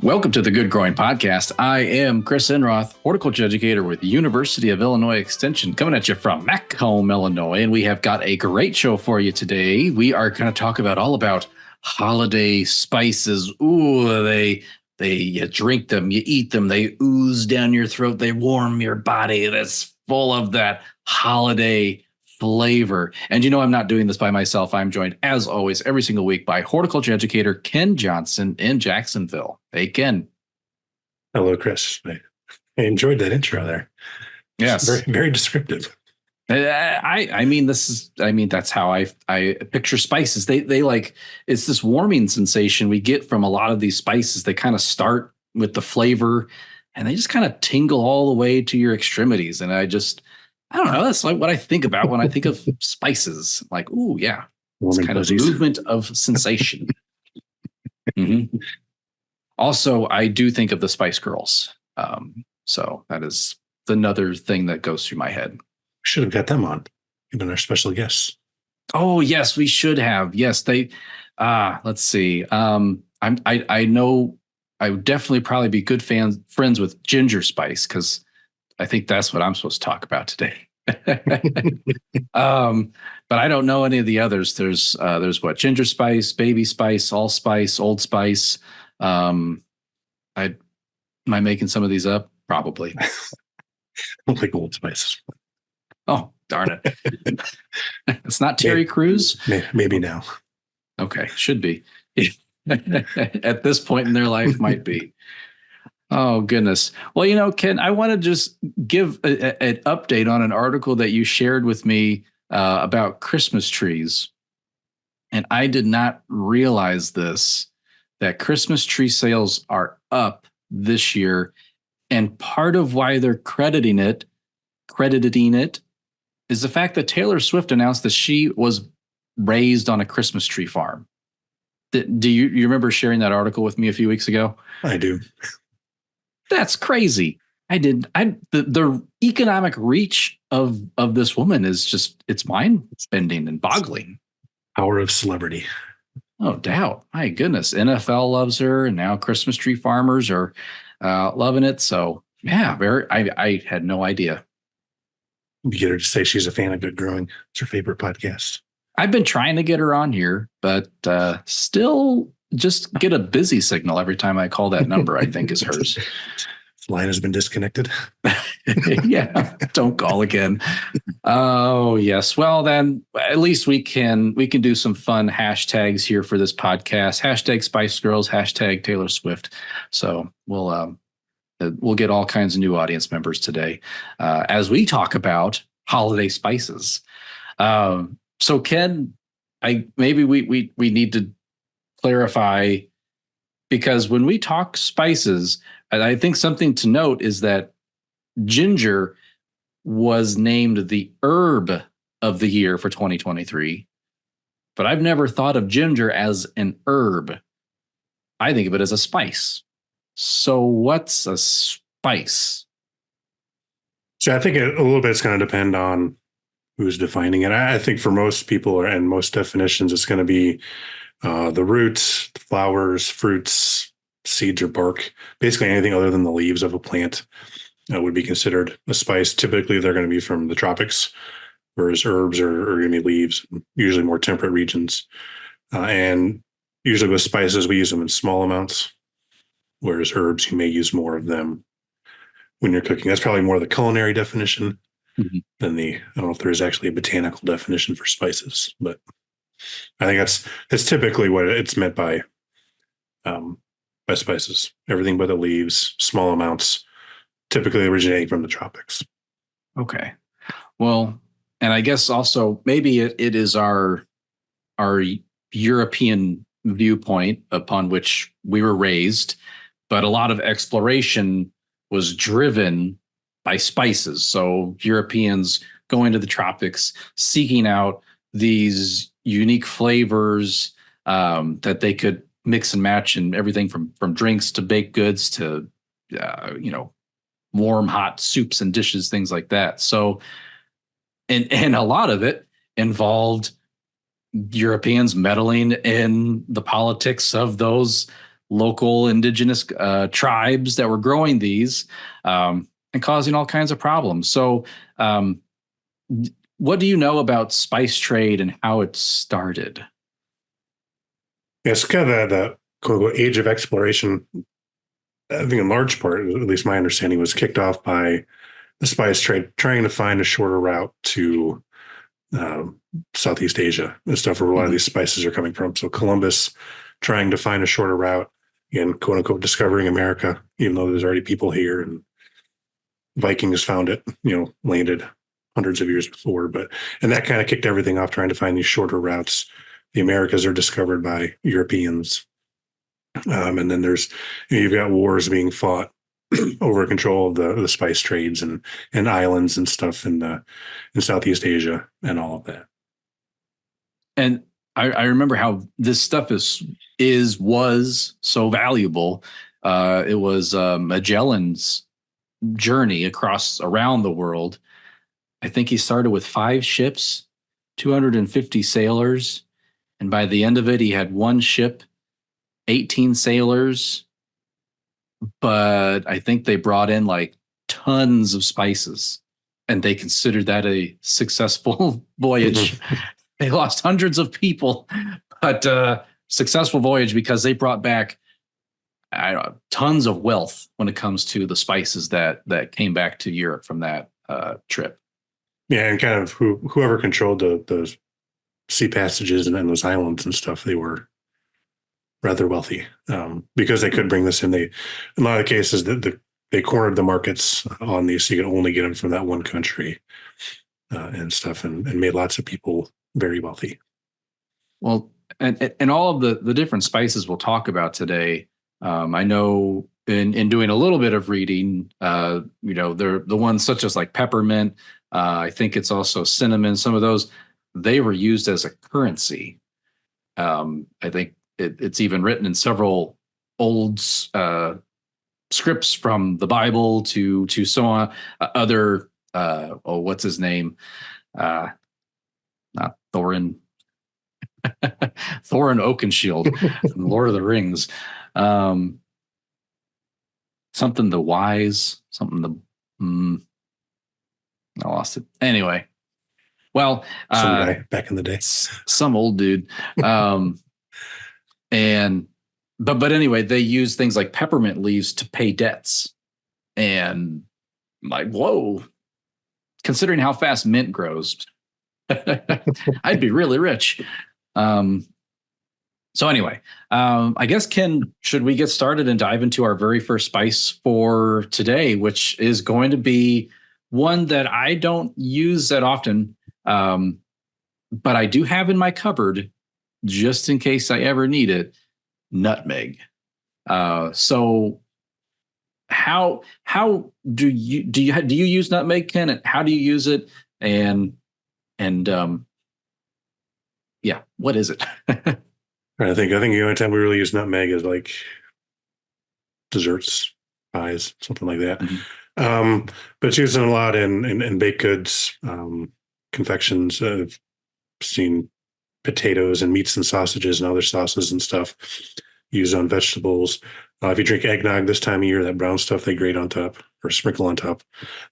Welcome to the Good Growing Podcast. I am Chris Enroth, horticulture educator with the University of Illinois Extension, coming at you from Macomb, Illinois. And we have got a great show for you today. We are going to talk all about holiday spices. Ooh, you drink them, you eat them, they ooze down your throat, they warm your body. That's full of that holiday flavor. And you know, I'm not doing this by myself. I'm joined, as always, every single week by horticulture educator Ken Johnson in Jacksonville. Hey, Ken. Hello, Chris. I enjoyed that intro there. Yes. Very, very descriptive. That's how I picture spices. They like, it's this warming sensation we get from a lot of these spices. They kind of start with the flavor and they just kind of tingle all the way to your extremities. And I don't know. That's like what I think about when I think of spices. Like, ooh, yeah. It's kind of movement of sensation. Mm-hmm. Also, I do think of the Spice Girls. So that is another thing that goes through my head. Should have got them on. You've been our special guests. Oh, yes, we should have. Yes, they. Let's see. I know I would definitely probably be good friends with Ginger Spice because I think that's what I'm supposed to talk about today. But I don't know any of the others. There's what? Ginger Spice, Baby Spice, Allspice, Old Spice. Am I making some of these up? Probably. I don't think Old Spice. Oh, darn it. It's not Terry Crews? Maybe now. Okay, should be. At this point in their life, might be. Oh, goodness. Well, you know, Ken, I want to just give an update on an article that you shared with me about Christmas trees. And I did not realize that Christmas tree sales are up this year. And part of why they're crediting it is the fact that Taylor Swift announced that she was raised on a Christmas tree farm. Do you remember sharing that article with me a few weeks ago? I do. That's crazy. The economic reach of this woman is just, it's mind-bending and boggling. Power of celebrity. No doubt. My goodness. NFL loves her, and now Christmas tree farmers are loving it. So yeah, I had no idea. You get her to say she's a fan of Good Growing. It's her favorite podcast. I've been trying to get her on here, but still just get a busy signal every time I call that number. I think is hers. This line has been disconnected. Yeah, don't call again. Oh yes. Well, then at least we can do some fun hashtags here for this podcast. Hashtag Spice Girls. Hashtag Taylor Swift. So we'll get all kinds of new audience members today as we talk about holiday spices. So Ken, maybe we need to clarify, because when we talk spices, I think something to note is that ginger was named the herb of the year for 2023, but I've never thought of ginger as an herb. I think of it as a spice. So what's a spice? So I think a little bit it's going to depend on who's defining it. I think for most people and most definitions, it's going to be the roots, the flowers, fruits, seeds, or bark. Basically anything other than the leaves of a plant would be considered a spice. Typically, they're going to be from the tropics, whereas herbs are going to be leaves, usually more temperate regions. And usually with spices, we use them in small amounts, whereas herbs, you may use more of them when you're cooking. That's probably more the culinary definition than I don't know if there is actually a botanical definition for spices, but I think that's typically what it's meant by spices. Everything but the leaves, small amounts, typically originating from the tropics. Okay. Well, and I guess also maybe it is our European viewpoint upon which we were raised, but a lot of exploration was driven by spices. So Europeans going to the tropics, seeking out these unique flavors that they could mix and match in everything from drinks to baked goods to, warm, hot soups and dishes, things like that. So, and a lot of it involved Europeans meddling in the politics of those local indigenous tribes that were growing these and causing all kinds of problems. So, what do you know about spice trade and how it started? Yeah, it's kind of the quote unquote age of exploration. I think in large part, at least my understanding, was kicked off by the spice trade trying to find a shorter route to Southeast Asia and stuff where a lot of these spices are coming from. So Columbus trying to find a shorter route and quote unquote discovering America, even though there's already people here, and Vikings found it, landed hundreds of years before. And that kind of kicked everything off, trying to find these shorter routes. The Americas are discovered by Europeans. And then you've got wars being fought over control of the spice trades and islands and stuff in Southeast Asia and all of that. And I remember how this stuff was so valuable. It was Magellan's journey around the world. I think he started with 5 ships, 250 sailors, and by the end of it, he had 1 ship, 18 sailors. But I think they brought in like tons of spices, and they considered that a successful voyage. They lost hundreds of people, but successful voyage because they brought back tons of wealth when it comes to the spices that came back to Europe from that trip. Yeah, and kind of whoever controlled those sea passages and then those islands and stuff, they were rather wealthy because they could bring this in. In a lot of cases, they cornered the markets on these, so you could only get them from that one country and stuff, and made lots of people very wealthy. Well, and all of the different spices we'll talk about today, I know in doing a little bit of reading, they're the ones such as like peppermint. I think it's also cinnamon. Some of those, they were used as a currency. I think it's even written in several old scripts from the Bible to so on. Other, what's his name? Not Thorin. Thorin Oakenshield from Lord of the Rings. Something the wise, something the I lost it. Anyway, well, some guy back in the day, some old dude. And but anyway, they use things like peppermint leaves to pay debts. And like, whoa, considering how fast mint grows, I'd be really rich. So anyway, I guess, Ken, should we get started and dive into our very first spice for today, which is going to be one that I don't use that often, but I do have in my cupboard just in case I ever need it: nutmeg. So how do you use nutmeg, Ken? And how do you use it? And yeah, what is it? I think the only time we really use nutmeg is like desserts, pies, something like that. Mm-hmm. But it's used a lot in baked goods, confections. I've seen potatoes and meats and sausages and other sauces and stuff used on vegetables. If you drink eggnog this time of year, that brown stuff they grate on top or sprinkle on top,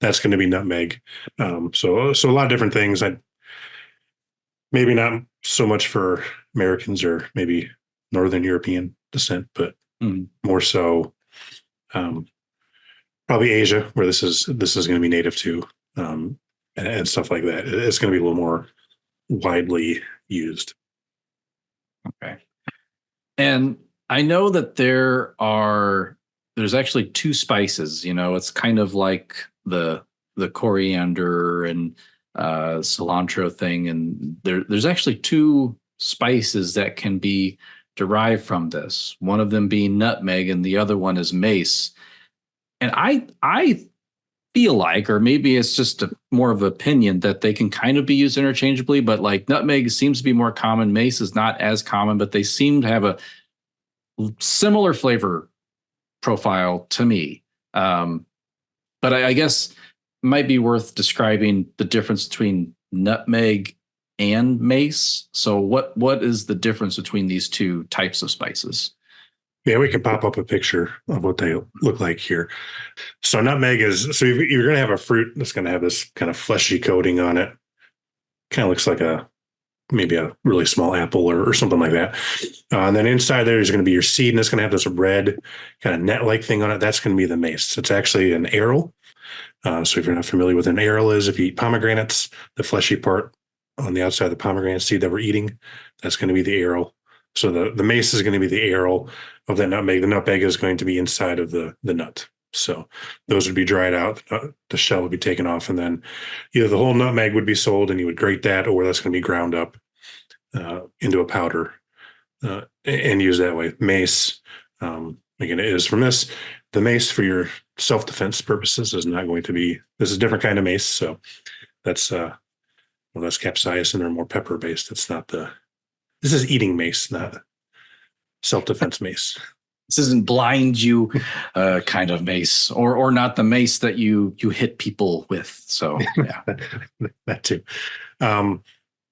that's going to be nutmeg. So a lot of different things. Maybe not so much for Americans or maybe Northern European descent, but more so probably Asia, where this is going to be native to, and stuff like that. It's going to be a little more widely used. Okay. And I know that there's actually 2 spices. It's kind of like the coriander and cilantro thing, and there's actually 2 spices that can be derived from this. One of them being nutmeg, and the other one is mace. And I feel like, or maybe it's just more of an opinion, that they can kind of be used interchangeably. But like nutmeg seems to be more common, mace is not as common, but they seem to have a similar flavor profile to me. But I guess might be worth describing the difference between nutmeg and mace. So what is the difference between these 2 types of spices? Yeah, we can pop up a picture of what they look like here. So nutmeg is, so you're going to have a fruit that's going to have this kind of fleshy coating on it. Kind of looks like maybe a really small apple or something like that. And then inside there is going to be your seed, and it's going to have this red kind of net-like thing on it. That's going to be the mace. It's actually an aril. So if you're not familiar with an aril is, if you eat pomegranates, the fleshy part on the outside of the pomegranate seed that we're eating, that's going to be the aril. So the mace is going to be the aril of that nutmeg. The nutmeg is going to be inside of the nut. So those would be dried out. The shell would be taken off, and then either the whole nutmeg would be sold, and you would grate that, or that's going to be ground up into a powder and use that way. Mace, again, it is from this. The mace for your self-defense purposes is not going to be. This is a different kind of mace, so that's that's capsaicin or more pepper based. It's not the. This is eating mace, not self-defense mace. This isn't blind you kind of mace, or not the mace that you hit people with. So yeah, that too. And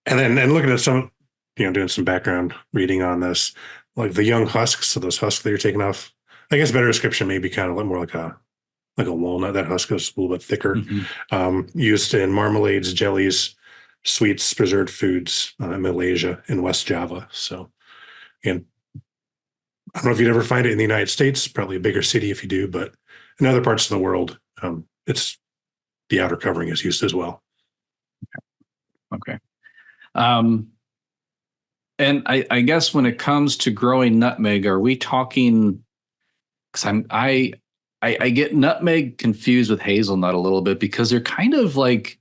looking at some, doing some background reading on this, like the young husks. So those husks that you're taking off, I guess better description maybe kind of more like a walnut. That husk is a little bit thicker. Mm-hmm. Used in marmalades, jellies, sweets, preserved foods in Malaysia and West Java. So, again, I don't know if you'd ever find it in the United States, probably a bigger city if you do, but in other parts of the world, it's the outer covering is used as well. Okay. And I guess when it comes to growing nutmeg, are we talking, because I get nutmeg confused with hazelnut a little bit, because they're kind of like,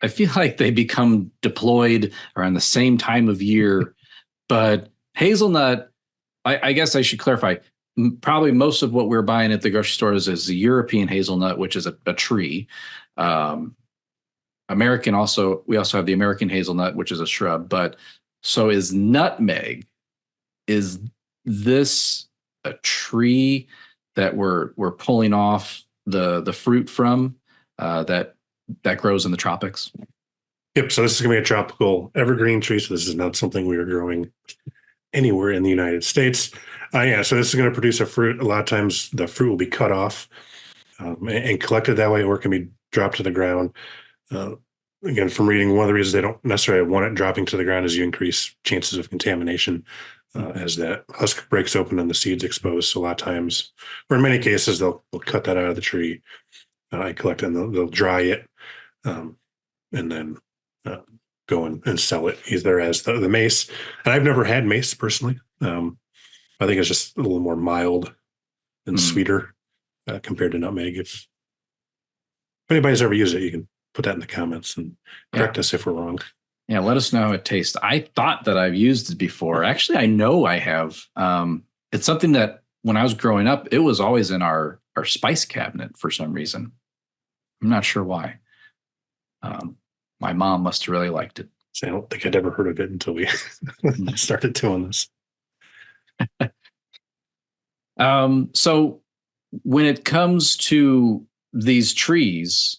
I feel like they become deployed around the same time of year, but hazelnut, I guess I should clarify. Probably most of what we're buying at the grocery stores is the European hazelnut, which is a tree. American also, we also have the American hazelnut, which is a shrub. But so is nutmeg? Is this a tree that we're pulling off the fruit from that grows in the tropics? Yep. So this is going to be a tropical evergreen tree. So this is not something we are growing anywhere in the United States. So this is going to produce a fruit. A lot of times the fruit will be cut off and collected that way, or it can be dropped to the ground. Again, from reading, one of the reasons they don't necessarily want it dropping to the ground is you increase chances of contamination as that husk breaks open and the seeds exposed. So a lot of times, or in many cases, they'll cut that out of the tree and collect it, and they'll dry it and then go and sell it either as the mace. And I've never had mace personally. I think it's just a little more mild and sweeter compared to nutmeg. If anybody's ever used it, you can put that in the comments and correct us if we're wrong. Yeah, let us know how it tastes. I thought that I've used it before. Actually, I know I have. It's something that when I was growing up, it was always in our spice cabinet for some reason. I'm not sure why. My mom must have really liked it. So I don't think I'd ever heard of it until we started doing this. So when it comes to these trees,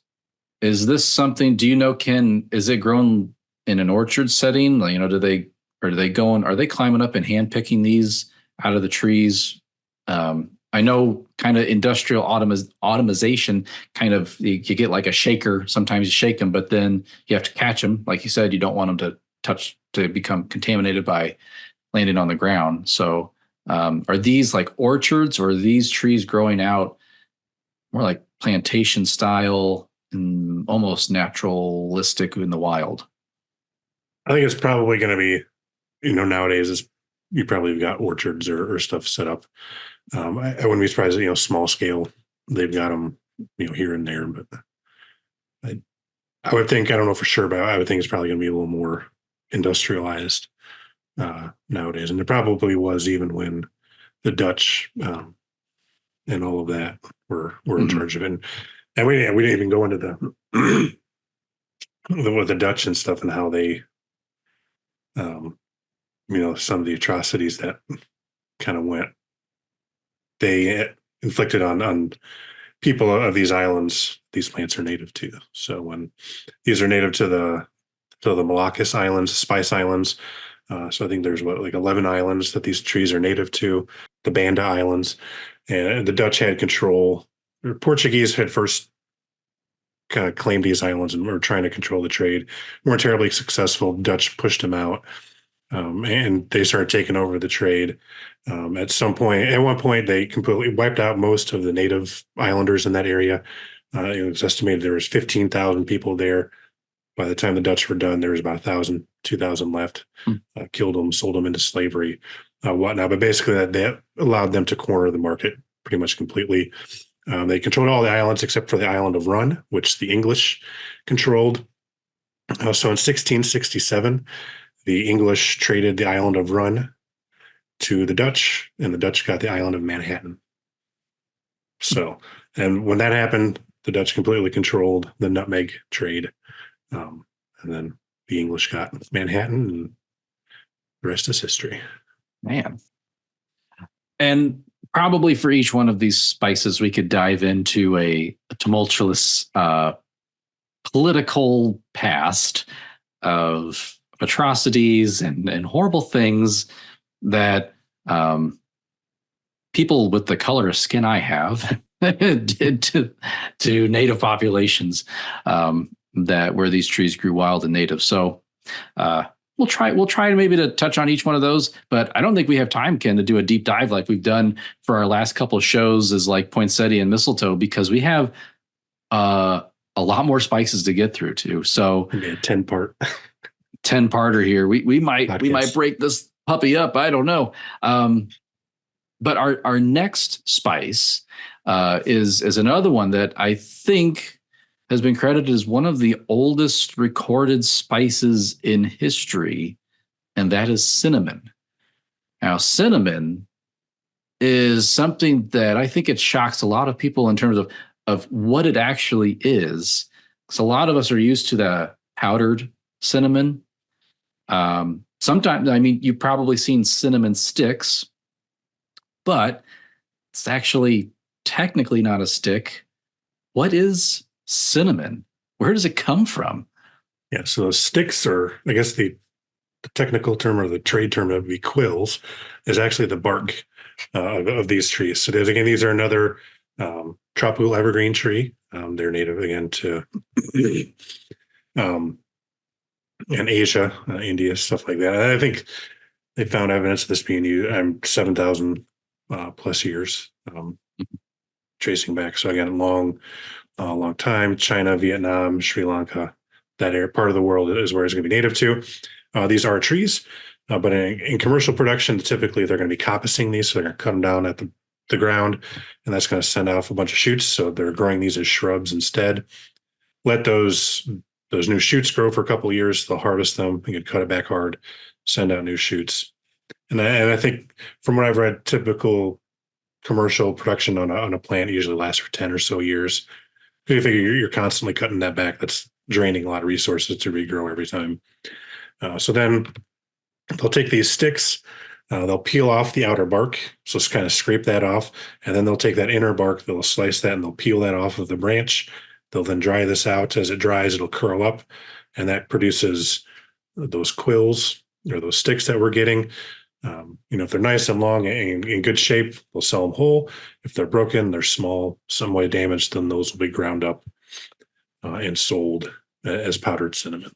is this something, do you know, is it grown in an orchard setting? Are they climbing up and hand picking these out of the trees? I know kind of industrial automation kind of, you get like a shaker. Sometimes you shake them, but then you have to catch them. Like you said, you don't want them to become contaminated by landing on the ground. So are these like orchards, or are these trees growing out more like plantation style and almost naturalistic in the wild? I think it's probably going to be, nowadays you probably have got orchards or stuff set up. I wouldn't be surprised that, small scale, they've got them, here and there, but I would think, I don't know for sure, but I would think it's probably going to be a little more industrialized nowadays. And there probably was even when the Dutch and all of that were in charge of it. And we didn't even go into the with the Dutch and stuff and how they, some of the atrocities that kind of they inflicted on people of these islands. These plants are native to. So when these are native to the Moluccas Islands, Spice Islands. So I think there's 11 islands that these trees are native to. the Banda Islands, and the Dutch had control. The Portuguese had first kind of claimed these islands and were trying to control the trade. Weren't terribly successful. Dutch pushed them out, and they started taking over the trade. At one point, they completely wiped out most of the native islanders in that area. It was estimated there was 15,000 people there. By the time the Dutch were done, there was about 1,000, 2,000 left. Killed them, sold them into slavery, whatnot. But basically, that allowed them to corner the market pretty much completely. They controlled all the islands except for the island of Run, which the English controlled. So in 1667, the English traded the island of Run to the Dutch, and the Dutch got the island of Manhattan. So, and when that happened, the Dutch completely controlled the nutmeg trade. And then the English got Manhattan, and the rest is history. Man. And probably for each one of these spices, we could dive into a tumultuous political past of atrocities and horrible things that people with the color of skin I have did to native populations that where these trees grew wild and native. So we'll try maybe to touch on each one of those, but I don't think we have time, Ken, to do a deep dive like we've done for our last couple of shows as like poinsettia and mistletoe, because we have a lot more spices to get through too. So 10-parter here. We might break this puppy up. I don't know. But our next spice is another one that I think has been credited as one of the oldest recorded spices in history, and that is cinnamon. Now, cinnamon is something that I think it shocks a lot of people in terms of what it actually is. Because a lot of us are used to the powdered cinnamon. Sometimes, I mean, you've probably seen cinnamon sticks, but it's actually technically not a stick. What is cinnamon? Where does it come from? Yeah, so sticks are, I guess the technical term or the trade term would be quills, is actually the bark of these trees. So these are another tropical evergreen tree. They're native again to in Asia, India, stuff like that. I think they found evidence of this being used 7,000 plus years, tracing back. So again, long time. China, Vietnam, Sri Lanka, that part of the world is where it's going to be native to. These are trees, but in commercial production, typically they're going to be coppicing these. So they're going to cut them down at the ground, and that's going to send off a bunch of shoots. So they're growing these as shrubs instead. Let those new shoots grow for a couple of years. They'll harvest them. You can cut it back hard, send out new shoots. And I think from what I've read, typical commercial production on a plant usually lasts for 10 or so years. You figure you're constantly cutting that back. That's draining a lot of resources to regrow every time. So then they'll take these sticks, they'll peel off the outer bark, so just kind of scrape that off, and then they'll take that inner bark, they'll slice that, and they'll peel that off of the branch. They'll then dry this out. As it dries, it'll curl up, and that produces those quills or those sticks that we're getting. If they're nice and long and in good shape, we'll sell them whole. If they're broken, they're small, some way damaged, then those will be ground up and sold as powdered cinnamon.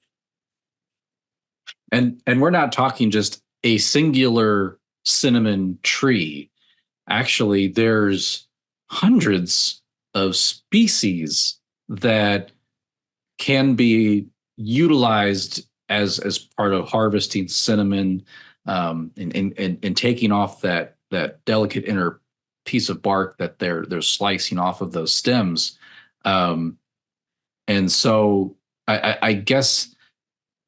And we're not talking just a singular cinnamon tree. Actually, there's hundreds of species that can be utilized as part of harvesting cinnamon, and taking off that delicate inner piece of bark that they're slicing off of those stems. And so I guess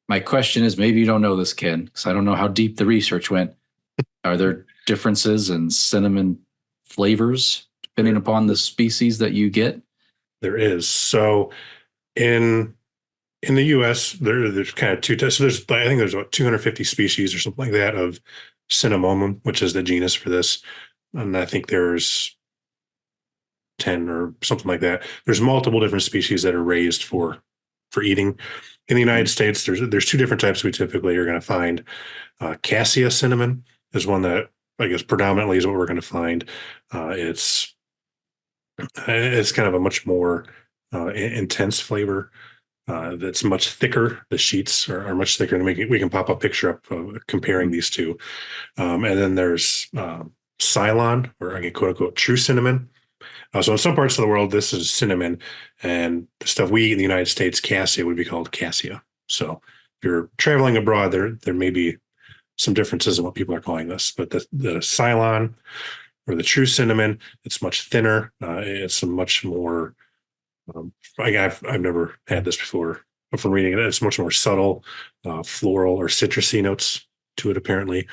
my question is, maybe you don't know this, Ken, because I don't know how deep the research went. Are there differences in cinnamon flavors depending upon the species that you get? There is. So in the U.S., there's kind of two types. So I think there's about 250 species or something like that of cinnamomum, which is the genus for this. And I think there's 10 or something like that. There's multiple different species that are raised for eating. In the United States, there's two different types we typically are going to find. Cassia cinnamon is one that I guess predominantly is what we're going to find. It's kind of a much more intense flavor. That's much thicker. The sheets are much thicker, and we can pop a picture up comparing these two. And then there's Ceylon, or again, quote unquote, true cinnamon. So in some parts of the world, this is cinnamon, and the stuff we eat in the United States, cassia, would be called cassia. So if you're traveling abroad, there may be some differences in what people are calling this, but the Ceylon or the true cinnamon, it's much thinner. It's a much more I've never had this before, but from reading it, it's much more subtle, floral or citrusy notes to it. Apparently,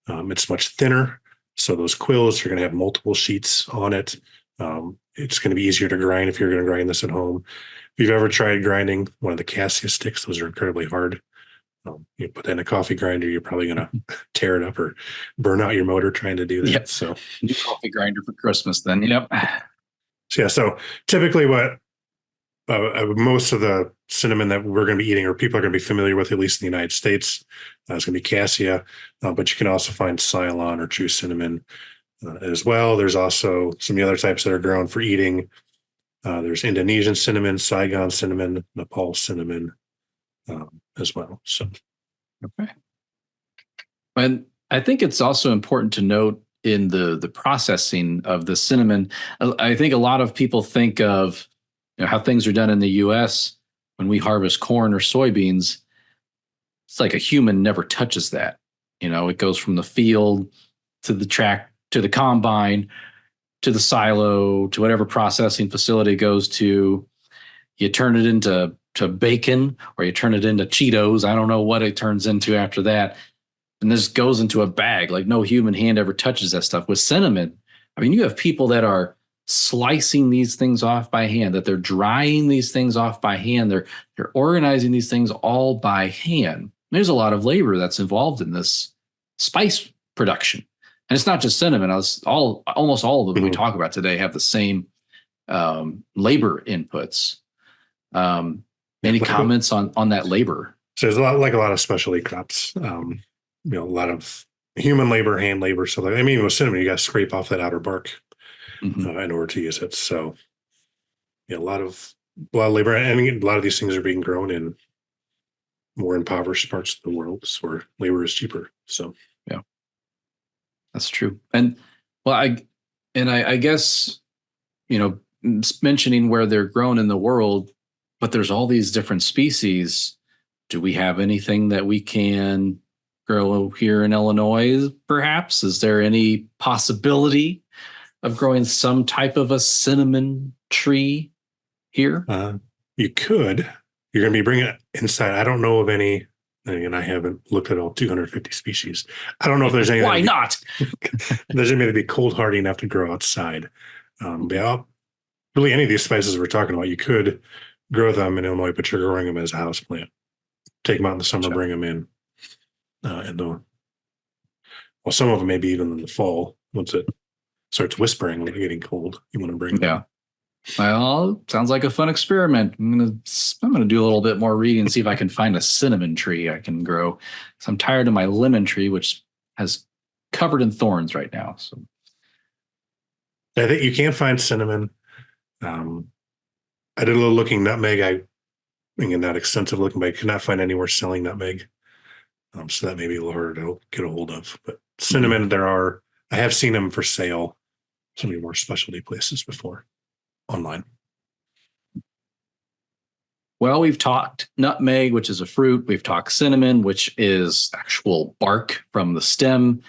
it's much thinner, so those quills are going to have multiple sheets on it. It's going to be easier to grind if you're going to grind this at home. If you've ever tried grinding one of the cassia sticks, those are incredibly hard. You put that in a coffee grinder, you're probably going to tear it up or burn out your motor trying to do that. Yep. So, new coffee grinder for Christmas, then. Yep. So typically, what most of the cinnamon that we're going to be eating, or people are going to be familiar with, at least in the United States, is going to be cassia. But you can also find Ceylon or true cinnamon as well. There's also some of the other types that are grown for eating. There's Indonesian cinnamon, Saigon cinnamon, Nepal cinnamon as well. So, okay. And I think it's also important to note in the processing of the cinnamon. I think a lot of people think of how things are done in the U.S. when we harvest corn or soybeans. It's like a human never touches that. It goes from the field to the track to the combine to the silo to whatever processing facility it goes to. You turn it into bacon, or you turn it into Cheetos. I don't know what it turns into after that. And this goes into a bag. Like, no human hand ever touches that stuff. With cinnamon, I mean, you have people that are slicing these things off by hand, that they're drying these things off by hand. They're organizing these things all by hand. There's a lot of labor that's involved in this spice production. And it's not just cinnamon. Almost all of them we talk about today have the same labor inputs. Any comments on that labor? So there's a lot of specialty crops. A lot of human labor, hand labor. So even with cinnamon, you got to scrape off that outer bark in order to use it. So a lot of labor, and a lot of these things are being grown in more impoverished parts of the world where labor is cheaper. So yeah, that's true. And I guess mentioning where they're grown in the world, but there's all these different species. Do we have anything that we can grow here in Illinois, perhaps? Is there any possibility of growing some type of a cinnamon tree here? You could. You're going to be bringing it inside. I don't know of any, and I haven't looked at all 250 species. I don't know if there's anything. Why not? There's going to be cold hardy enough to grow outside. Really, any of these spices we're talking about, you could grow them in Illinois, but you're growing them as a house plant. Take them out in the summer, bring them in. Some of them maybe even in the fall, once it starts whispering when it's getting cold, you want to bring them. Yeah. Well, sounds like a fun experiment. I'm gonna do a little bit more reading and see if I can find a cinnamon tree I can grow. So I'm tired of my lemon tree, which has covered in thorns right now. So I think you can find cinnamon. I did a little looking. Nutmeg, not extensive looking, but I could not find anywhere selling nutmeg. So that may be a little harder to get a hold of. But cinnamon, I have seen them for sale some of your more specialty places before online. Well, we've talked nutmeg, which is a fruit. We've talked cinnamon, which is actual bark from the stem.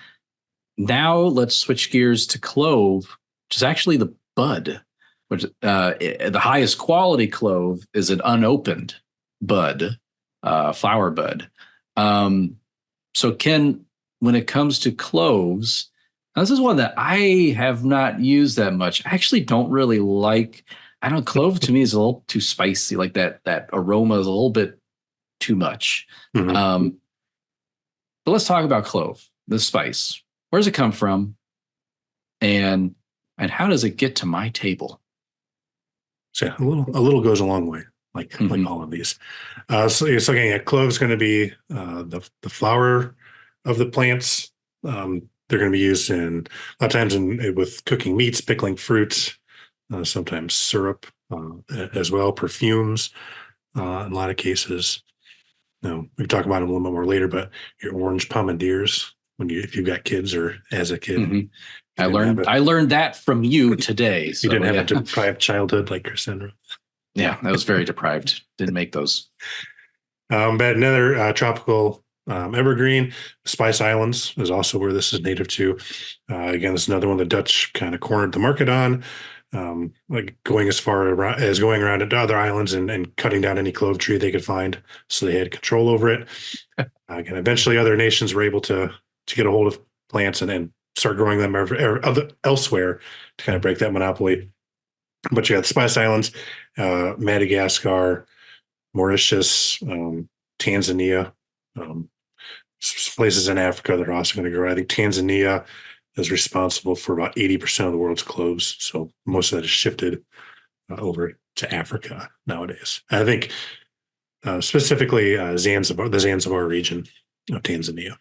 Now let's switch gears to clove, which is actually the bud. Which the highest quality clove is an unopened bud, flower bud. So Ken, when it comes to cloves, this is one that I have not used that much. I actually don't really like. I don't know, clove to me is a little too spicy. Like that aroma is a little bit too much. But let's talk about clove, the spice. Where does it come from? And how does it get to my table? So a little goes a long way, like all of these. So you're looking at clove is going to be the flower of the plants. They're going to be used in a lot of times with cooking meats, pickling fruits, sometimes syrup as well, perfumes in a lot of cases. We can talk about them a little bit more later, but your orange pomanders, if you've got kids or as a kid. Mm-hmm. I learned that from you today. So, you didn't have a deprived childhood like Cassandra. Yeah, that was very deprived. Didn't make those. But another tropical evergreen, Spice Islands is also where this is native to. Again, this is another one the Dutch kind of cornered the market on, like going as far as going around to other islands and cutting down any clove tree they could find, so they had control over it. Again, eventually other nations were able to get a hold of plants and start growing them elsewhere to kind of break that monopoly. But you got the Spice Islands, Madagascar, Mauritius, Tanzania, places in Africa that are also going to grow. I think Tanzania is responsible for about 80% of the world's cloves. So most of that is shifted over to Africa nowadays. I think specifically Zanzibar, the Zanzibar region of Tanzania.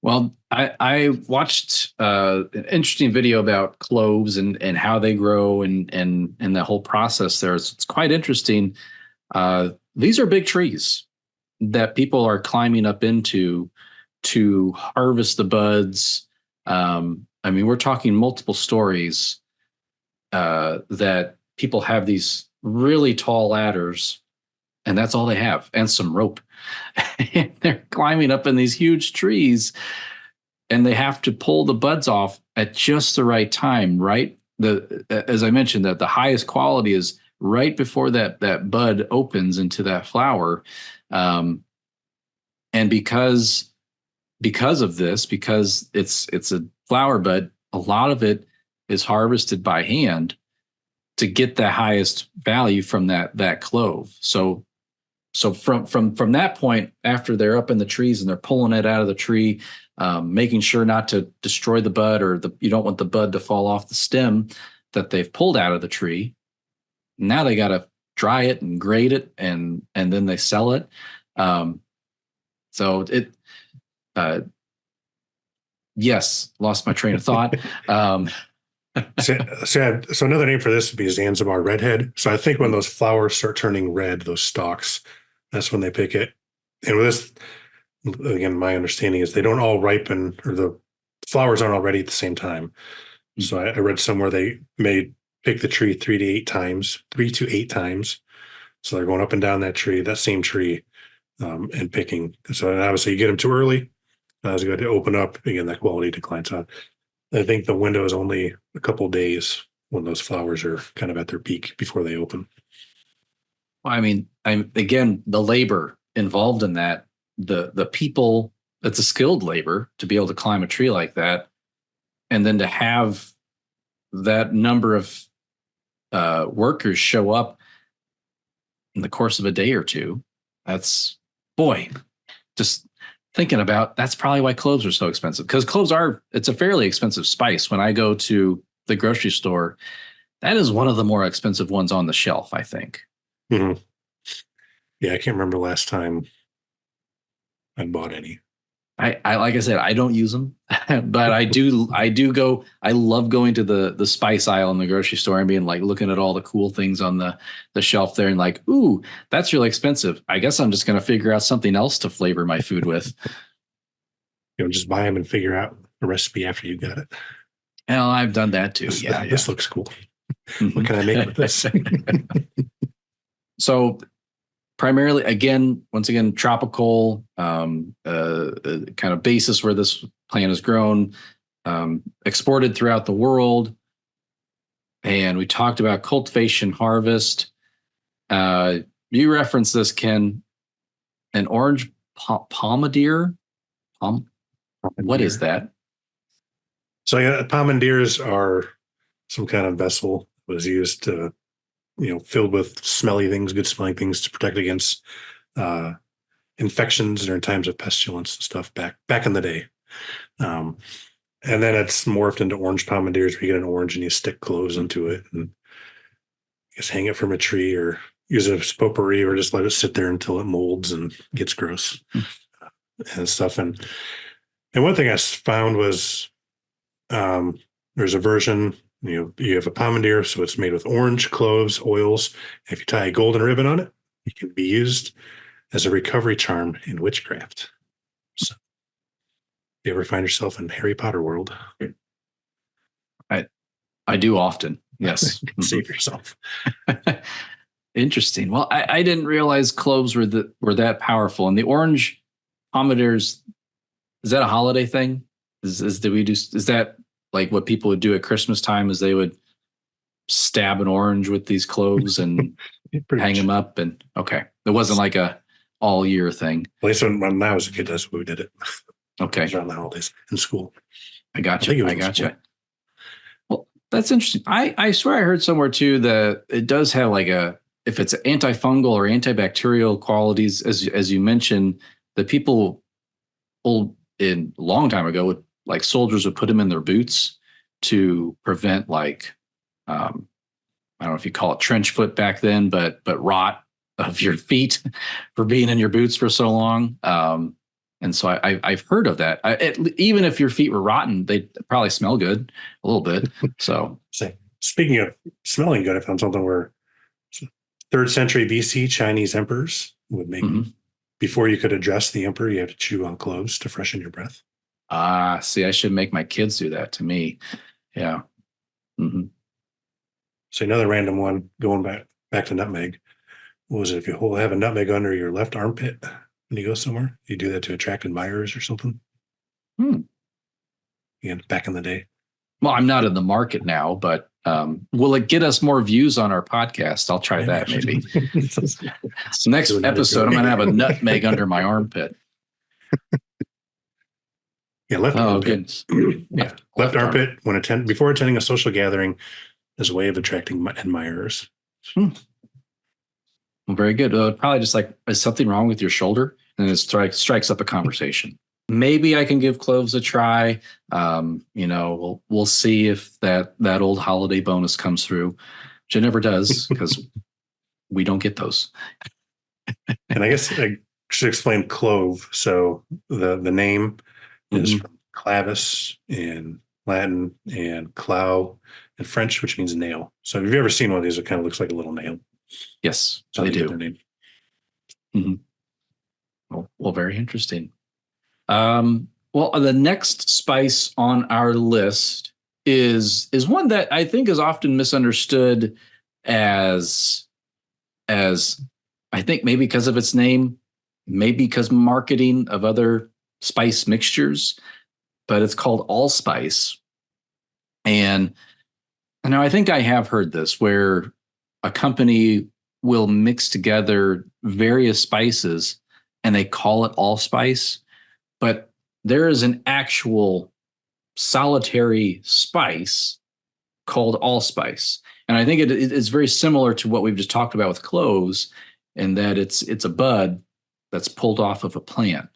Well, I watched an interesting video about cloves and how they grow and the whole process there. It's quite interesting. These are big trees that people are climbing up into to harvest the buds. I mean, we're talking multiple stories that people have these really tall ladders, and that's all they have, and some rope. And they're climbing up in these huge trees, and they have to pull the buds off at just the right time, right? As I mentioned, that the highest quality is right before that bud opens into that flower. And because of this, because it's a flower bud, a lot of it is harvested by hand to get the highest value from that clove. So from that point, after they're up in the trees and they're pulling it out of the tree, making sure not to destroy the bud, or you don't want the bud to fall off the stem that they've pulled out of the tree. Now they got to dry it and grate it, and then they sell it. Yes, lost my train of thought. So another name for this would be Zanzibar redhead. So I think when those flowers start turning red, those stalks, that's when they pick it. And with this, again, my understanding is they don't all ripen, or the flowers aren't all ready at the same time. Mm-hmm. So I read somewhere they may pick the tree 3 to 8 times. So they're going up and down that same tree, and picking. So obviously you get them too early, as you go to open up, again, that quality declines on. I think the window is only a couple of days when those flowers are kind of at their peak before they open. I mean, again, the labor involved in that, the people, it's a skilled labor to be able to climb a tree like that. And then to have that number of workers show up in the course of a day or two, that's, boy, just thinking about, that's probably why cloves are so expensive, because cloves it's a fairly expensive spice. When I go to the grocery store, that is one of the more expensive ones on the shelf, I think. Mm-hmm. Yeah, I can't remember the last time I bought any. I like I said, I don't use them, but I do go. I love going to the spice aisle in the grocery store and being like looking at all the cool things on the shelf there and like, ooh, that's really expensive. I guess I'm just going to figure out something else to flavor my food with. Just buy them and figure out a recipe after you got it. Well, I've done that too. This looks cool. What can I make with this? So primarily, once again, tropical kind of basis where this plant is grown, exported throughout the world. And we talked about cultivation, harvest. You referenced this, Ken, an orange pomander. What is that? So pomanders are some kind of vessel that was used to, filled with smelly things, good smelling things to protect against infections during times of pestilence and stuff back in the day. And then it's morphed into orange pomanders, where you get an orange and you stick cloves into it and just hang it from a tree, or use it as potpourri, or just let it sit there until it molds and gets gross and stuff. And And one thing I found was there's a version, you have a pomander, so it's made with orange, cloves, oils. If you tie a golden ribbon on it, it can be used as a recovery charm in witchcraft. So, if you ever find yourself in Harry Potter world, I do often. Yes. save yourself. Interesting. Well, I didn't realize cloves were that powerful. And the orange pomanders, is that a holiday thing? Is that like what people would do at Christmas time? Is they would stab an orange with these cloves and hang them up? And okay, it wasn't like a all year thing. At least when I was a kid, that's what we did it. Okay, around the holidays in school. I gotcha. Well, that's interesting. I swear I heard somewhere too that it does have like if it's antifungal or antibacterial qualities, as you mentioned, that people old in a long time ago would like soldiers would put them in their boots to prevent like I don't know if you call it trench foot back then, but rot of your feet for being in your boots for so long. And so I've heard of that. Even if your feet were rotten, they probably smell good a little bit. So speaking of smelling good, I found something where 3rd century BC Chinese emperors would make before you could address the emperor, you have to chew on cloves to freshen your breath. See, I should make my kids do that to me. Yeah. Mm-hmm. So another random one going back to nutmeg. What was it? If you have a nutmeg under your left armpit when you go somewhere, you do that to attract admirers or something. Again, back in the day. Well, I'm not in the market now, but will it get us more views on our podcast? I'll try that maybe. So next episode, I'm going to have a nutmeg under my armpit. Yeah, left armpit. Yeah, left armpit before attending a social gathering as a way of attracting admirers. Well, very good. Probably just like, is something wrong with your shoulder? And it strikes up a conversation. Maybe I can give cloves a try. We'll see if that old holiday bonus comes through, which it never does because we don't get those. And I guess I should explain clove. So the name is from clavis in Latin and clau in French, which means nail. So have you ever seen one of these? It kind of looks like a little nail. Yes, so they do. Well, very interesting. Well, the next spice on our list is one that I think is often misunderstood as I think maybe because of its name, maybe because marketing of other spice mixtures, but it's called allspice. And now I think I have heard this where a company will mix together various spices and they call it allspice, but there is an actual solitary spice called allspice. And I think it is very similar to what we've just talked about with cloves, in that it's a bud that's pulled off of a plant.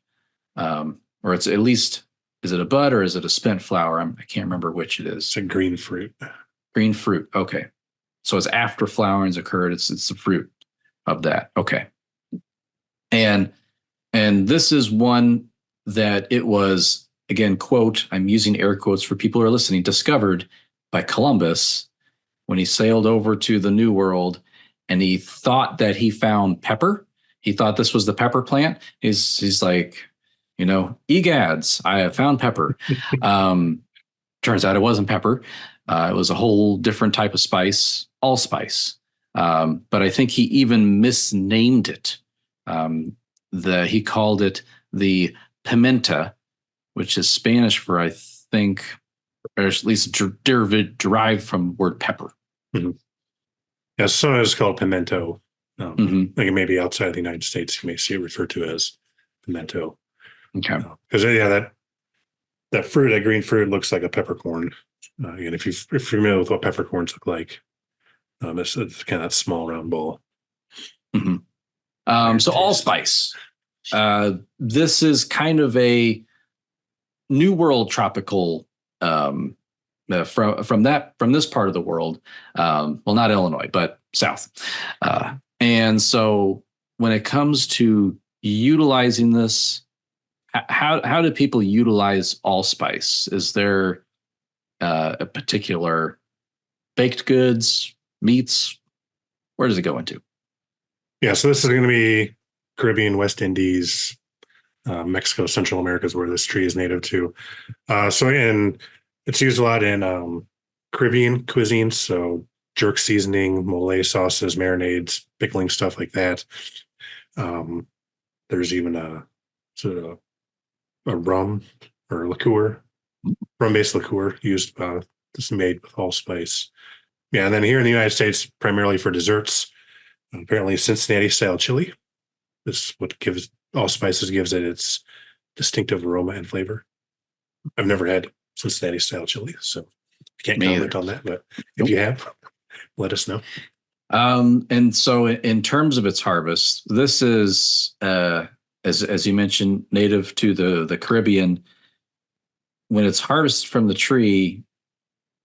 Or it's at least, is it a bud or is it a spent flower? I can't remember which it is. It's a green fruit. Green fruit. Okay. So it's after flowering's occurred. It's the fruit of that. Okay. And this is one that it was, again, quote, I'm using air quotes for people who are listening, discovered by Columbus when he sailed over to the New World, and he thought that he found pepper. He thought this was the pepper plant. He's like, egads, I have found pepper. Turns out it wasn't pepper. It was a whole different type of spice, allspice. But I think he even misnamed it. He called it the pimenta, which is Spanish for, I think, or at least derived from word pepper. Mm-hmm. Yeah, sometimes it's called pimento. Like maybe outside the United States, you may see it referred to as pimento. Okay. Because that fruit, that green fruit, looks like a peppercorn. And if you're familiar with what peppercorns look like, it's kind of that small round ball. So allspice. This is kind of a New World tropical from this part of the world. Well, not Illinois, but south. And so when it comes to utilizing this, how do people utilize allspice? Is there a particular baked goods, meats? Where does it go into? Yeah, so this is going to be Caribbean, West Indies, Mexico, Central America is where this tree is native to. And it's used a lot in Caribbean cuisine, so jerk seasoning, mole sauces, marinades, pickling, stuff like that. There's even a sort of a rum or liqueur, rum-based liqueur used. This is made with allspice. Yeah, and then here in the United States, primarily for desserts, apparently Cincinnati-style chili. This is what gives allspices gives it its distinctive aroma and flavor. I've never had Cincinnati-style chili, so I can't comment on that. But if you have, let us know. And so, in terms of its harvest, this is as you mentioned, native to the Caribbean. When it's harvested from the tree,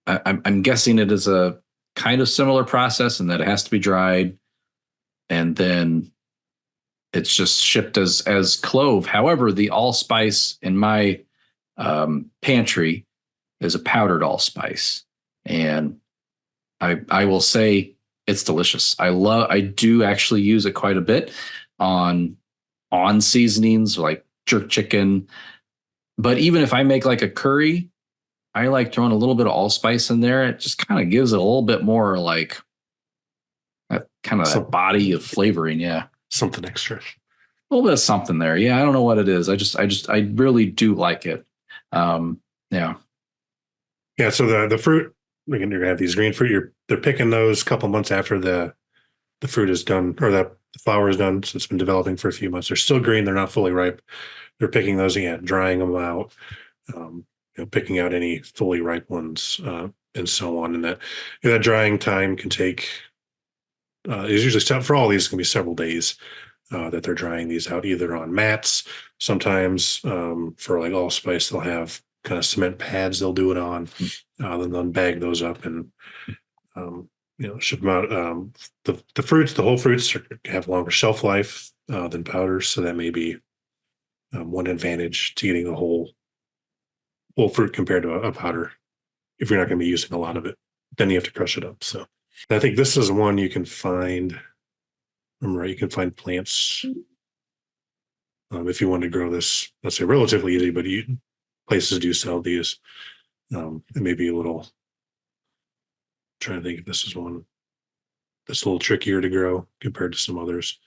I'm guessing it is a kind of similar process, in that it has to be dried, and then it's just shipped as clove. However, the allspice in my pantry is a powdered allspice, and I will say it's delicious. I do actually use it quite a bit on seasonings like jerk chicken. But even if I make like a curry, I like throwing a little bit of allspice in there. It just kind of gives it a little bit more like that kind of that body of flavoring. Yeah. Something extra. A little bit of something there. Yeah. I don't know what it is. I really do like it. Yeah. Yeah. So the fruit, you're going to have these green fruit. They're picking those a couple months after the fruit is done, or the flower is done. So it's been developing for a few months. They're still green. They're not fully ripe. They're picking those again, drying them out, picking out any fully ripe ones, and so on. And that drying time can take, is usually for all these, it's going to be several days that they're drying these out, either on mats. Sometimes for like allspice, they'll have kind of cement pads they'll do it on. Then they'll bag those up and ship them out. The fruits, the whole fruits have longer shelf life than powders, so that may be one advantage to getting the whole fruit compared to a powder. If you're not going to be using a lot of it, then you have to crush it up. So I think this is one you can find. Remember, you can find plants if you want to grow this. Let's say relatively easy, but places do sell these. It may be a little. Trying to think if this is one that's a little trickier to grow compared to some others.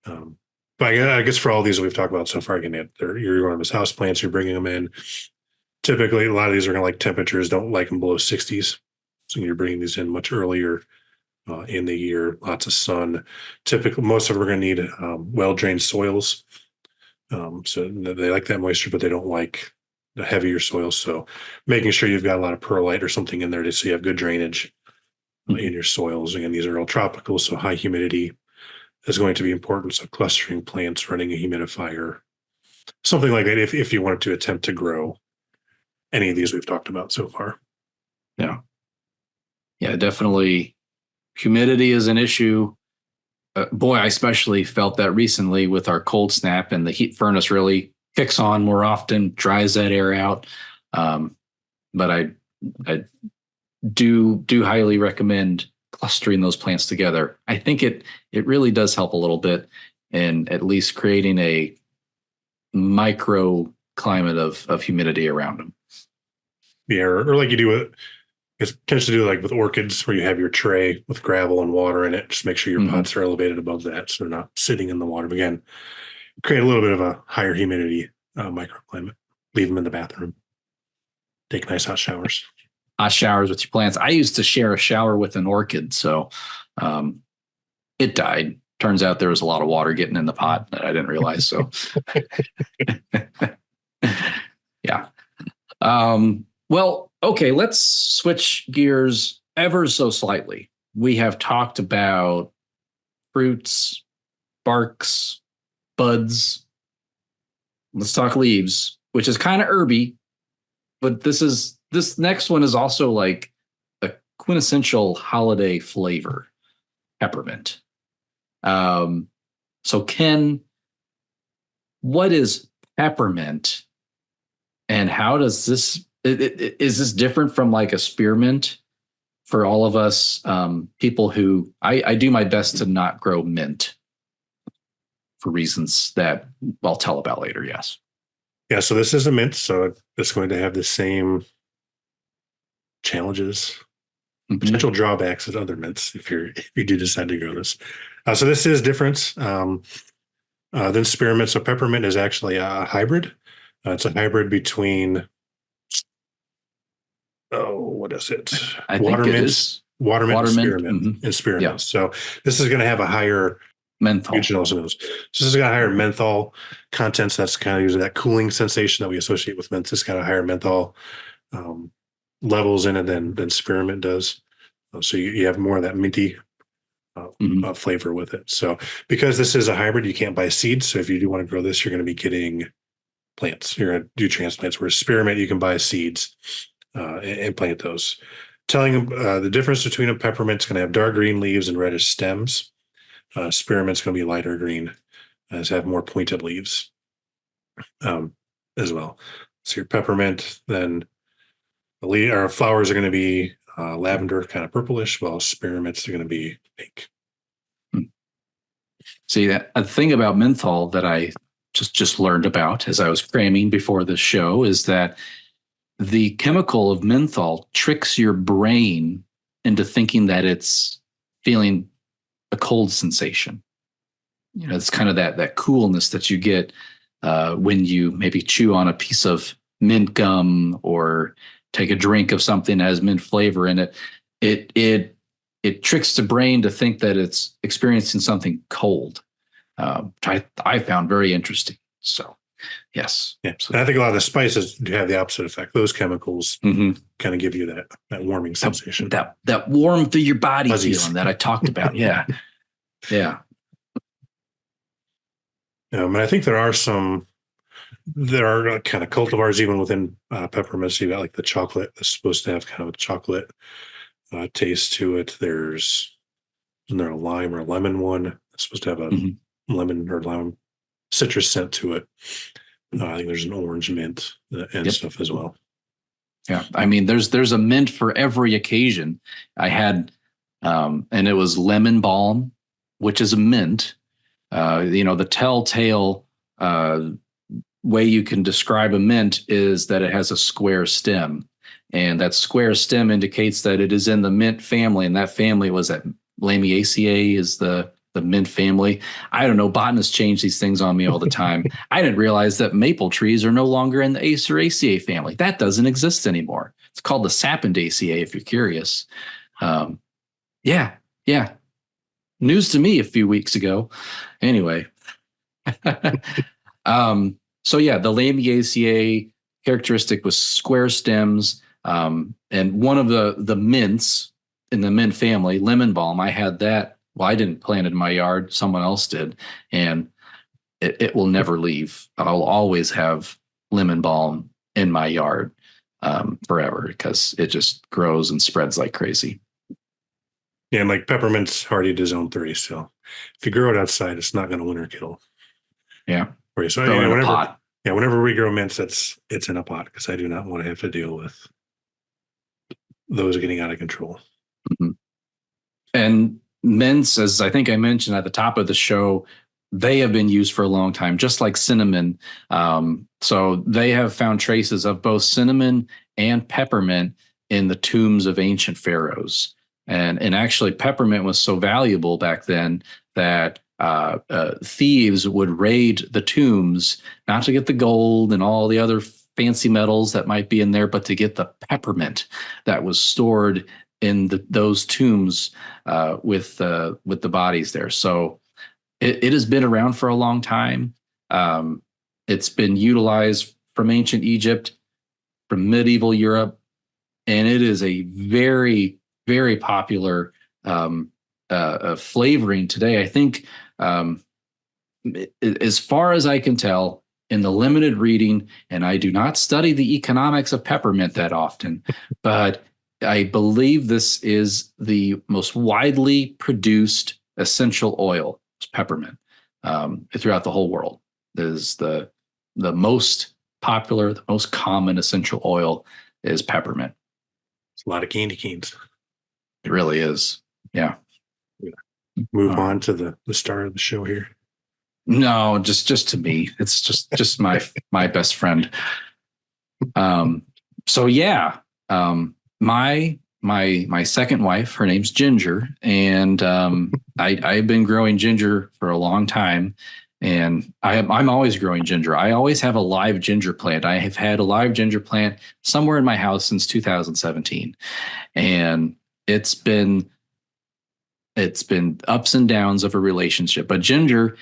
But I guess for all these that we've talked about so far, again, you're growing them as house plants, you're bringing them in. Typically, a lot of these are going to like temperatures, don't like them below 60s. So you're bringing these in much earlier in the year, lots of sun. Typically, most of them are going to need well-drained soils. So they like that moisture, but they don't like the heavier soils. So making sure you've got a lot of perlite or something in there so you have good drainage in your soils. Again, these are all tropical, so high humidity is going to be important. So clustering plants, running a humidifier, something like that, if you wanted to attempt to grow any of these we've talked about so far. Yeah. Yeah, definitely. Humidity is an issue. Boy, I especially felt that recently with our cold snap, and the heat furnace really kicks on more often, dries that air out. But I do highly recommend clustering those plants together. I think it really does help a little bit in at least creating a microclimate of humidity around them. Yeah, or like you do with, it tends to do like with orchids, where you have your tray with gravel and water in it. Just make sure your pots are elevated above that, so they're not sitting in the water. But again, create a little bit of a higher humidity microclimate. Leave them in the bathroom. Take nice hot showers. Hot showers with your plants. I used to share a shower with an orchid, so it died. Turns out there was a lot of water getting in the pot that I didn't realize. So, yeah. Well, okay, let's switch gears ever so slightly. We have talked about fruits, barks, buds. Let's talk leaves, which is kind of herby, but this next one is also like a quintessential holiday flavor, peppermint. So Ken, what is peppermint. And how does this, is this different from like a spearmint for all of us people who, I do my best to not grow mint for reasons that I'll tell about later. Yes. Yeah. So this is a mint. So it's going to have the same challenges, potential drawbacks as other mints if you do decide to grow this. So this is different than spearmint. So peppermint is actually a hybrid. It's a hybrid between what is it? I think it is watermint and spearmint. Mm-hmm. And spearmint. Yeah. So this is going to have a higher menthol. So this has got a higher menthol contents. That's kind of usually that cooling sensation that we associate with mint. It's got a higher menthol levels in it than spearmint does. So you have more of that minty flavor with it. So because this is a hybrid, you can't buy seeds. So if you do want to grow this, you're going to be getting plants. You're going to do transplants. Whereas spearmint, you can buy seeds and plant those. Telling them the difference between a peppermint's going to have dark green leaves and reddish stems. Spearmint's going to be lighter green, as have more pointed leaves as well. So your peppermint, then our flowers are going to be lavender, kind of purplish, while spearmints are going to be pink. See, a thing about menthol that I just learned about as I was cramming before the show is that the chemical of menthol tricks your brain into thinking that it's feeling a cold sensation. You know, it's kind of that coolness that you get when you maybe chew on a piece of mint gum or take a drink of something that has mint flavor in it. It tricks the brain to think that it's experiencing something cold, which I found very interesting. So, yes. Yeah. So I think a lot of the spices do have the opposite effect. Those chemicals kind of give you that warming sensation. That warm through your body feeling that I talked about. Yeah. Yeah. And I think there are kind of cultivars even within peppermints. You got like the chocolate that's supposed to have kind of a chocolate taste to it. Isn't there a lime or a lemon one that's supposed to have a lemon or lime citrus scent to it. I think there's an orange mint and stuff as well. Yeah, I mean, there's a mint for every occasion. I had, and it was lemon balm, which is a mint. The telltale way you can describe a mint is that it has a square stem, and that square stem indicates that it is in the mint family, and that family was at Lamiaceae is the mint family. I don't know. Botanists change these things on me all the time. I didn't realize that maple trees are no longer in the Aceraceae family. That doesn't exist anymore. It's called the Sapindaceae, if you're curious. Yeah. News to me a few weeks ago. Anyway. So yeah, the Lamiaceae characteristic was square stems. And one of the mints in the mint family, lemon balm, I had that. Well, I didn't plant it in my yard. Someone else did. And it will never leave. I'll always have lemon balm in my yard forever because it just grows and spreads like crazy. Yeah, and like peppermint's hardy to zone 3. So if you grow it outside, it's not going to winter kill. Yeah. So in a pot. Yeah, whenever we grow mints, it's in a pot because I do not want to have to deal with those getting out of control. Mm-hmm. And mints, as I think I mentioned at the top of the show, they have been used for a long time, just like cinnamon. So they have found traces of both cinnamon and peppermint in the tombs of ancient pharaohs. And actually, peppermint was so valuable back then that thieves would raid the tombs, not to get the gold and all the other fancy metals that might be in there, but to get the peppermint that was stored in those tombs with the bodies there. So it has been around for a long time. It's been utilized from ancient Egypt, from medieval Europe, and it is a very, very popular flavoring today. I think, as far as I can tell, in the limited reading, and I do not study the economics of peppermint that often, but I believe this is the most widely produced essential oil, peppermint, throughout the whole world. Is the the most popular, the most common essential oil is peppermint. It's a lot of candy canes. It really is. Yeah. Move on to the star of the show here. No, just to me. It's just my best friend. So yeah. My second wife, her name's Ginger, and I've been growing ginger for a long time, and I'm always growing ginger. I always have a live ginger plant. I have had a live ginger plant somewhere in my house since 2017, and it's been ups and downs of a relationship. But ginger,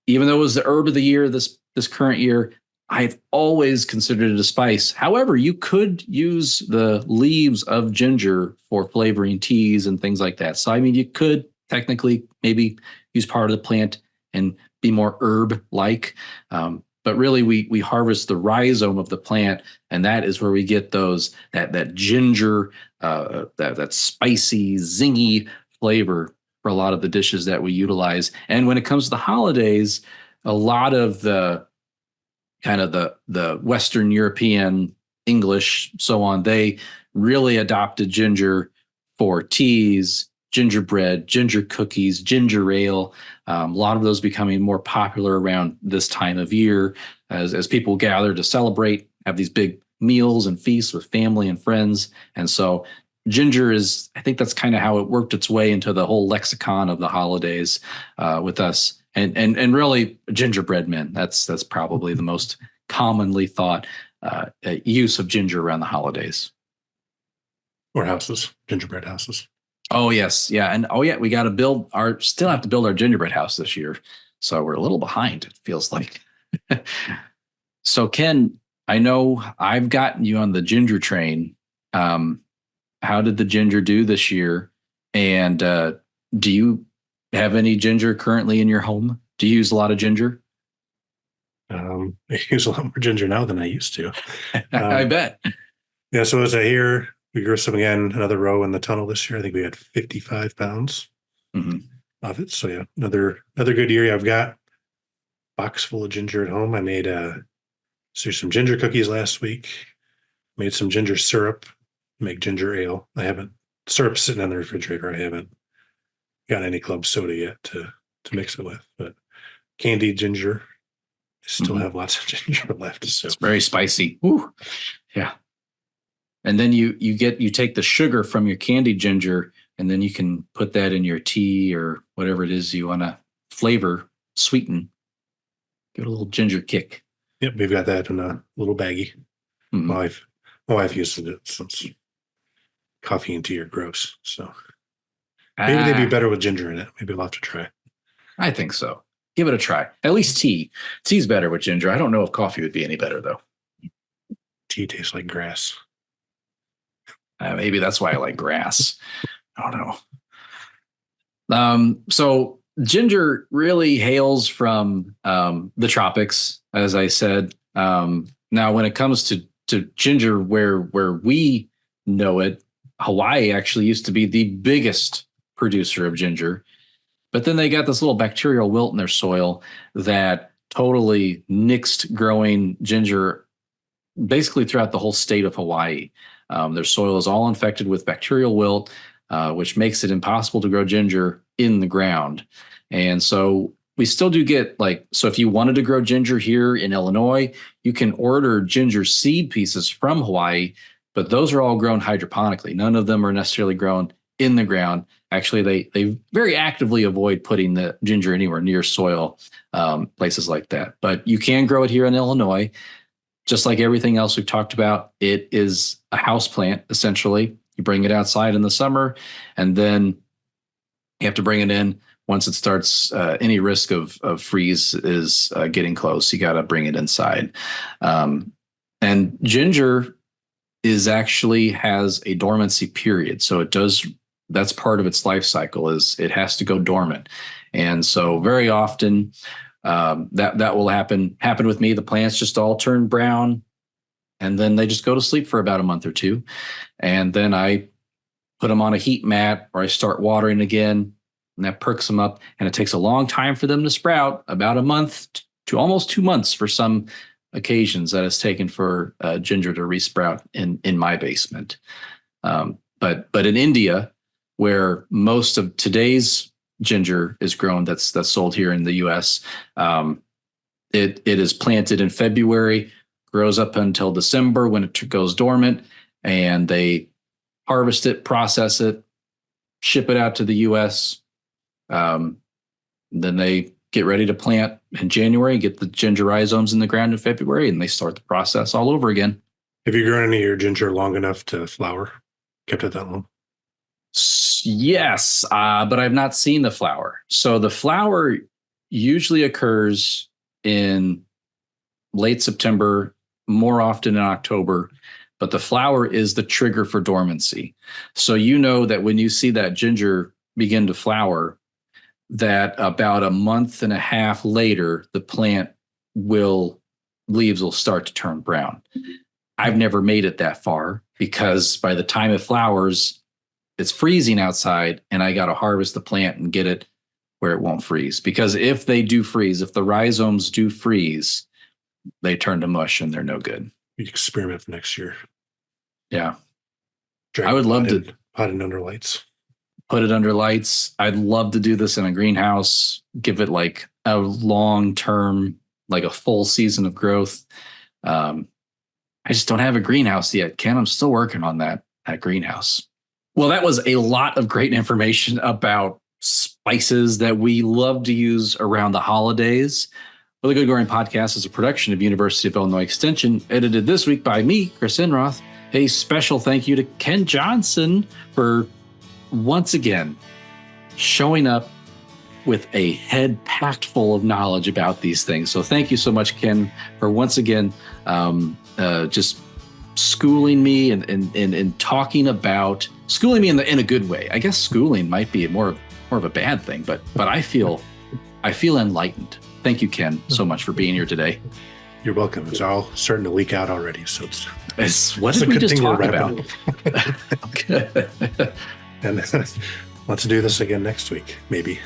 even though it was the herb of the year this current year, I've always considered it a spice. However, you could use the leaves of ginger for flavoring teas and things like that. So, I mean, you could technically maybe use part of the plant and be more herb-like. But really, we harvest the rhizome of the plant, and that is where we get that ginger, that spicy, zingy flavor for a lot of the dishes that we utilize. And when it comes to the holidays, a lot of the kind of the Western European, English, so on, they really adopted ginger for teas, gingerbread, ginger cookies, ginger ale. A lot of those becoming more popular around this time of year as people gather to celebrate, have these big meals and feasts with family and friends. And so ginger is, I think that's kind of how it worked its way into the whole lexicon of the holidays with us. And really gingerbread men. That's probably the most commonly thought use of ginger around the holidays. Or houses, gingerbread houses. Oh yes, yeah, and we got to still have to build our gingerbread house this year. So we're a little behind, it feels like. So Ken, I know I've gotten you on the ginger train. How did the ginger do this year? And do you have any ginger currently in your home? Do you use a lot of ginger? I use a lot more ginger now than I used to. I bet. Yeah. So as I hear, we grew some again, another row in the tunnel this year. I think we had 55 pounds of it. So yeah, another good year. I've got a box full of ginger at home. I made some ginger cookies last week. Made some ginger syrup. Make ginger ale. Syrup sitting in the refrigerator. I haven't got any club soda yet to mix it with, but candied ginger. Still have lots of ginger left. So it's very spicy. Ooh. Yeah. And then you take the sugar from your candied ginger, and then you can put that in your tea or whatever it is you want to flavor, sweeten, give it a little ginger kick. Yep, we've got that in a little baggie. My wife uses it since coffee and tea are gross. So maybe they'd be better with ginger in it. Maybe we'll have to try. I think so. Give it a try. At least tea. Tea's better with ginger. I don't know if coffee would be any better, though. Tea tastes like grass. Maybe that's why I like grass. I don't know. So ginger really hails from the tropics, as I said. Now, when it comes to ginger, where we know it, Hawaii actually used to be the biggest producer of ginger. But then they got this little bacterial wilt in their soil that totally nixed growing ginger basically throughout the whole state of Hawaii. Their soil is all infected with bacterial wilt, which makes it impossible to grow ginger in the ground. And so we still do get so if you wanted to grow ginger here in Illinois, you can order ginger seed pieces from Hawaii, but those are all grown hydroponically. None of them are necessarily grown in the ground. Actually, they very actively avoid putting the ginger anywhere near soil, places like that. But you can grow it here in Illinois. Just like everything else we've talked about, it is a house plant, essentially. You bring it outside in the summer, and then you have to bring it in once it starts. Any risk of freeze is getting close. You got to bring it inside. And ginger has a dormancy period. So that's part of its life cycle, is it has to go dormant. And so very often, that will happen with me. The plants just all turn brown, and then they just go to sleep for about a month or two. And then I put them on a heat mat, or I start watering again, and that perks them up. And it takes a long time for them to sprout, about a month to almost 2 months for some occasions that it's taken for ginger to resprout in my basement. But in India, where most of today's ginger is grown, that's sold here in the U.S., it is planted in February, grows up until December when it goes dormant, and they harvest it, process it, ship it out to the U.S. Then they get ready to plant in January, get the ginger rhizomes in the ground in February, and they start the process all over again. Have you grown any of your ginger long enough to flower? Kept it that long? Yes, but I've not seen the flower. So the flower usually occurs in late September, more often in October, but the flower is the trigger for dormancy. So you know that when you see that ginger begin to flower, that about a month and a half later, the leaves will start to turn brown. I've never made it that far because by the time it flowers, it's freezing outside, and I got to harvest the plant and get it where it won't freeze. Because if they do freeze, if the rhizomes do freeze, they turn to mush and they're no good. You experiment for next year. Yeah. I would love to pot it under lights. Put it under lights. I'd love to do this in a greenhouse, give it like a long-term, like a full season of growth. I just don't have a greenhouse yet, Ken. I'm still working on that greenhouse. Well, that was a lot of great information about spices that we love to use around the holidays. Well, the Good Growing Podcast is a production of University of Illinois Extension, edited this week by me, Chris Enroth. A special thank you to Ken Johnson for once again showing up with a head packed full of knowledge about these things. So thank you so much, Ken, for once again just schooling me and talking about schooling me in a good way. I guess schooling might be more of a bad thing, but I feel enlightened. Thank you, Ken, so much for being here today. You're welcome. It's all starting to leak out already. So what did we just talk about? Okay. And let's do this again next week, maybe.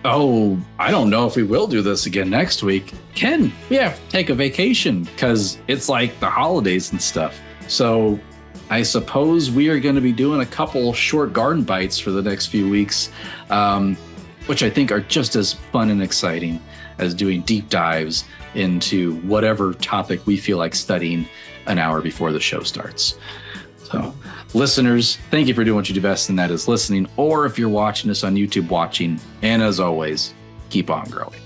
Oh, I don't know if we will do this again next week. Ken, we have to take a vacation because it's like the holidays and stuff. So I suppose we are going to be doing a couple short garden bites for the next few weeks, which I think are just as fun and exciting as doing deep dives into whatever topic we feel like studying an hour before the show starts. So listeners, thank you for doing what you do best, and that is listening. Or if you're watching us on YouTube, watching. And as always, keep on growing.